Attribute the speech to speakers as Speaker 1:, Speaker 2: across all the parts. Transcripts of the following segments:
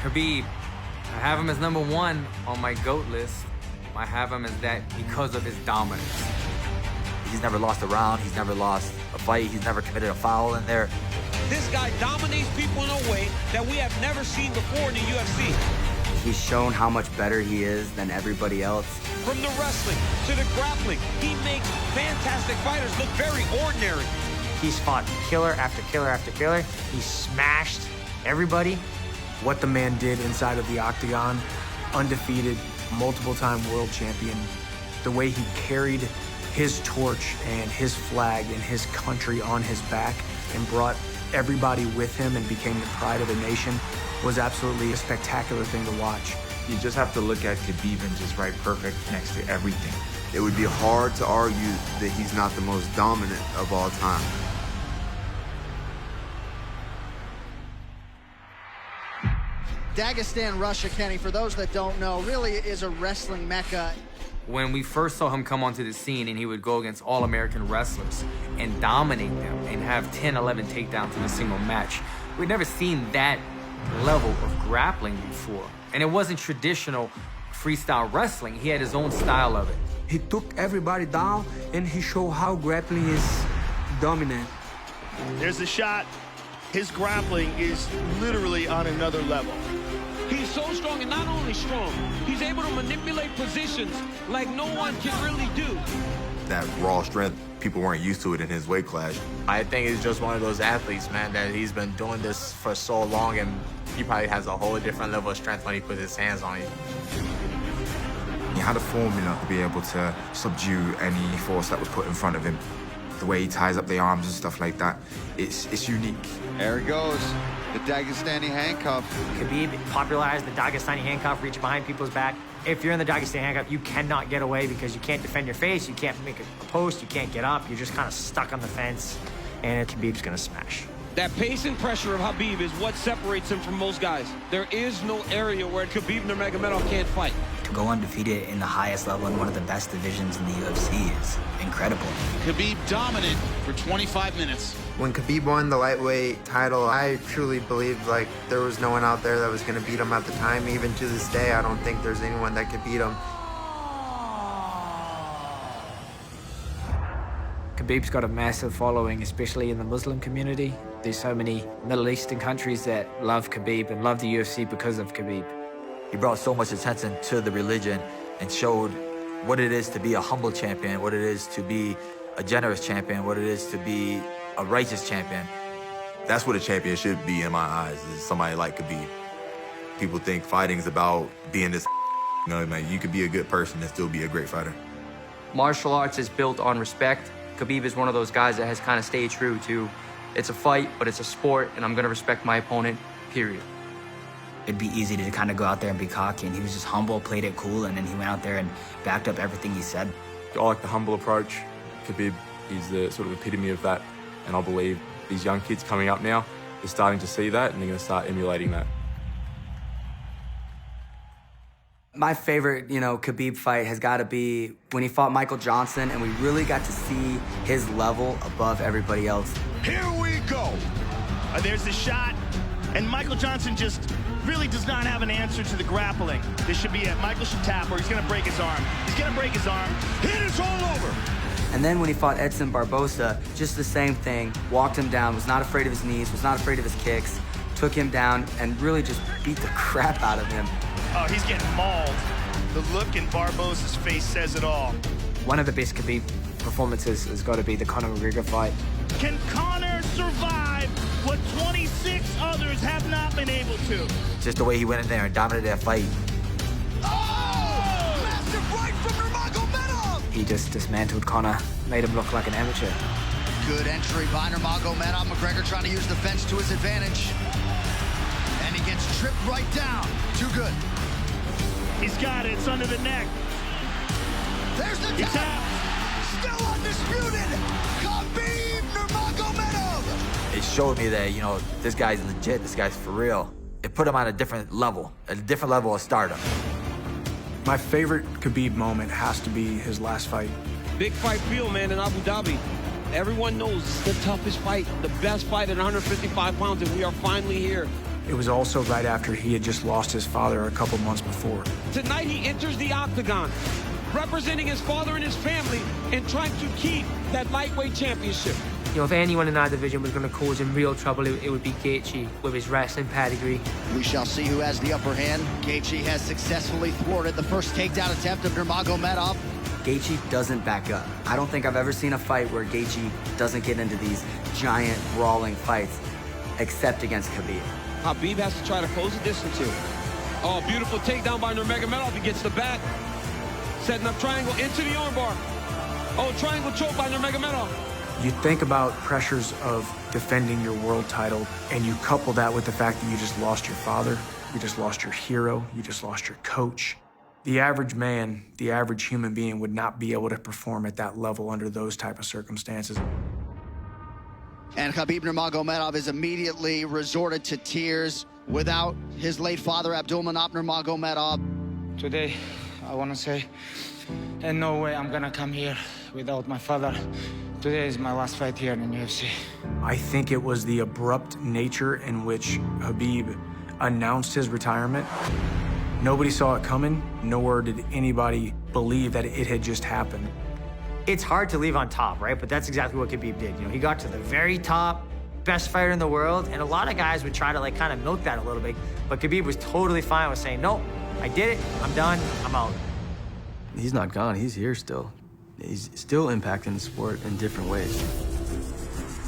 Speaker 1: Khabib, I have him as #1 on my GOAT list. I have him as that because of his dominance.
Speaker 2: He's never lost a round. He's never lost a fight. He's never committed a foul in there.
Speaker 3: This guy dominates people in a way that we have never seen before in the UFC.
Speaker 4: He's shown how much better he is than everybody else.
Speaker 3: From the wrestling to the grappling, he makes fantastic fighters look very ordinary.
Speaker 5: He's fought killer after killer after killer. He smashed everybody.
Speaker 6: What the man did inside of the octagon, undefeated, multiple-time world champion, the way he carried his torch and his flag and his country on his back and brought everybody with him and became the pride of the nation was absolutely a spectacular thing to watch.
Speaker 7: You just have to look at Khabib and just write perfect next to everything.
Speaker 8: It would be hard to argue that he's not the most dominant of all time.
Speaker 9: Dagestan, Russia, Kenny, for those that don't know, really is a wrestling mecca.
Speaker 1: When we first saw him come onto the scene and he would go against all-American wrestlers and dominate them and have 10, 11 takedowns in a single match, we'd never seen that level of grappling before. And it wasn't traditional freestyle wrestling. He had his own style of it.
Speaker 10: He took everybody down and he showed how grappling is dominant.
Speaker 11: There's the shot. His grappling is literally on another level.
Speaker 3: He's so strong, and not only strong, he's able to manipulate positions like no one can really do.
Speaker 8: That raw strength, people weren't used to it in his weight class.
Speaker 2: I think he's just one of those athletes, man, that he's been doing this for so long, and he probably has a whole different level of strength when he puts his hands on you.
Speaker 7: He had a formula to be able to subdue any force that was put in front of him. The way he ties up the arms and stuff like that, it's unique.
Speaker 8: There it goes, the Dagestani handcuff.
Speaker 5: Khabib popularized the Dagestani handcuff, reach behind people's back. If you're in the Dagestani handcuff, you cannot get away because you can't defend your face, you can't make a post, you can't get up, you're just kind of stuck on the fence, and Khabib's gonna smash.
Speaker 3: That pace and pressure of Khabib is what separates him from most guys. There is no area where Khabib Nurmagomedov can't fight.
Speaker 4: To go undefeated in the highest level in one of the best divisions in the UFC is incredible.
Speaker 12: Khabib dominant for 25 minutes.
Speaker 8: When Khabib won the lightweight title, I truly believed like there was no one out there that was going to beat him at the time. Even to this day, I don't think there's anyone that could beat him.
Speaker 5: Khabib's got a massive following, especially in the Muslim community. There's so many Middle Eastern countries that love Khabib and love the UFC because of Khabib.
Speaker 2: He brought so much attention to the religion and showed what it is to be a humble champion, what it is to be a generous champion, what it is to be a righteous champion.
Speaker 8: That's what a champion should be in my eyes, is somebody like Khabib. People think fighting's about being this, man, you could be a good person and still be a great fighter.
Speaker 13: Martial arts is built on respect. Khabib is one of those guys that has kind of stayed true to, it's a fight, but it's a sport, and I'm gonna respect my opponent, period.
Speaker 4: It'd be easy to kind of go out there and be cocky, and he was just humble, played it cool, and then he went out there and backed up everything he said.
Speaker 14: I like the humble approach. Khabib is the sort of epitome of that, and I believe these young kids coming up now, they're starting to see that, and they're gonna start emulating that.
Speaker 4: My favorite, Khabib fight has got to be when he fought Michael Johnson, and we really got to see his level above everybody else.
Speaker 11: Here we go. There's the shot, and Michael Johnson just really does not have an answer to the grappling. This should be it. Michael should tap, or he's going to break his arm. He's going to break his arm. Hit is all over.
Speaker 4: And then when he fought Edson Barbosa, just the same thing. Walked him down, was not afraid of his knees, was not afraid of his kicks, took him down, and really just beat the crap out of him.
Speaker 11: Oh, he's getting mauled. The look in Barbosa's face says it all.
Speaker 5: One of the best Khabib performances has got to be the Conor McGregor fight.
Speaker 11: Can Conor survive what 26 others have not been able to?
Speaker 2: Just the way he went in there and dominated that fight.
Speaker 12: Oh! Massive right from Nurmagomedov!
Speaker 5: He just dismantled Conor, made him look like an amateur.
Speaker 12: Good entry by Nurmagomedov. McGregor trying to use the fence to his advantage. And he gets tripped right down. Too good.
Speaker 11: He's got it. It's under the neck.
Speaker 12: There's the tap. Still undisputed. Khabib Nurmagomedov.
Speaker 2: It showed me that, this guy's legit, this guy's for real. It put him on a different level of stardom.
Speaker 6: My favorite Khabib moment has to be his last fight.
Speaker 3: Big fight feel, man, in Abu Dhabi. Everyone knows it's the toughest fight, the best fight at 155 pounds, and we are finally here.
Speaker 6: It was also right after he had just lost his father a couple months before.
Speaker 3: Tonight he enters the octagon, representing his father and his family and trying to keep that lightweight championship.
Speaker 15: You know, if anyone in our division was going to cause him real trouble, it would be Gaethje with his wrestling pedigree.
Speaker 12: We shall see who has the upper hand. Gaethje has successfully thwarted the first takedown attempt of Nurmagomedov.
Speaker 4: Gaethje doesn't back up. I don't think I've ever seen a fight where Gaethje doesn't get into these giant brawling fights, except against Khabib.
Speaker 3: Khabib has to try to close the distance here. Oh, beautiful takedown by Nurmagomedov. He gets the back. Setting up triangle into the armbar. Oh, triangle choke by Nurmagomedov.
Speaker 6: You think about pressures of defending your world title, and you couple that with the fact that you just lost your father, you just lost your hero, you just lost your coach. The average man, the average human being would not be able to perform at that level under those type of circumstances.
Speaker 12: And Khabib Nurmagomedov is immediately resorted to tears without his late father, Abdulmanap Nurmagomedov.
Speaker 16: Today, I want to say, in no way I'm gonna come here without my father. Today is my last fight here in UFC.
Speaker 6: I think it was the abrupt nature in which Khabib announced his retirement. Nobody saw it coming, nor did anybody believe that it had just happened.
Speaker 5: It's hard to leave on top, right? But that's exactly what Khabib did. You know, he got to the very top, best fighter in the world, and a lot of guys would try to kind of milk that a little bit, but Khabib was totally fine with saying, nope, I did it, I'm done, I'm out.
Speaker 17: He's not gone, he's here still. He's still impacting the sport in different ways.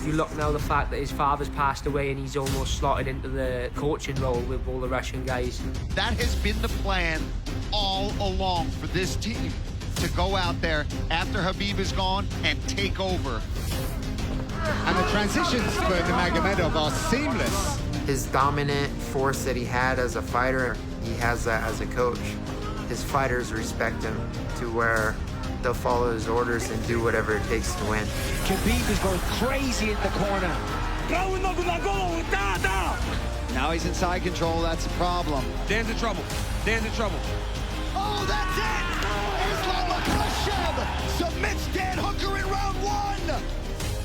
Speaker 15: You look now the fact that his father's passed away and he's almost slotted into the coaching role with all the Russian guys.
Speaker 12: That has been the plan all along for this team, to go out there after Khabib is gone and take over.
Speaker 18: And the transitions for Nurmagomedov are seamless.
Speaker 19: His dominant force that he had as a fighter, he has that as a coach. His fighters respect him to where they'll follow his orders and do whatever it takes to win.
Speaker 3: Khabib is going crazy in the corner.
Speaker 12: Now he's inside control, that's a problem.
Speaker 3: Dan's in trouble. Dan's in trouble.
Speaker 12: Oh, that's it! Islam Makhachev submits Dan Hooker in round one!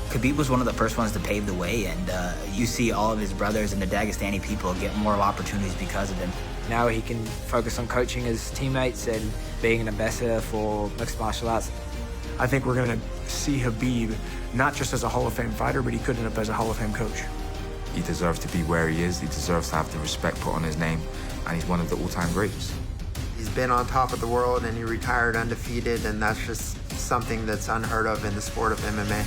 Speaker 20: Khabib was one of the first ones to pave the way, and you see all of his brothers and the Dagestani people get more opportunities because of him.
Speaker 21: Now he can focus on coaching his teammates and being an ambassador for mixed martial arts.
Speaker 6: I think we're going to see Khabib not just as a Hall of Fame fighter, but he could end up as a Hall of Fame coach.
Speaker 7: He deserves to be where he is. He deserves to have the respect put on his name, and he's one of the all-time greats.
Speaker 19: He's been on top of the world and he retired undefeated, and that's just something that's unheard of in the sport of MMA.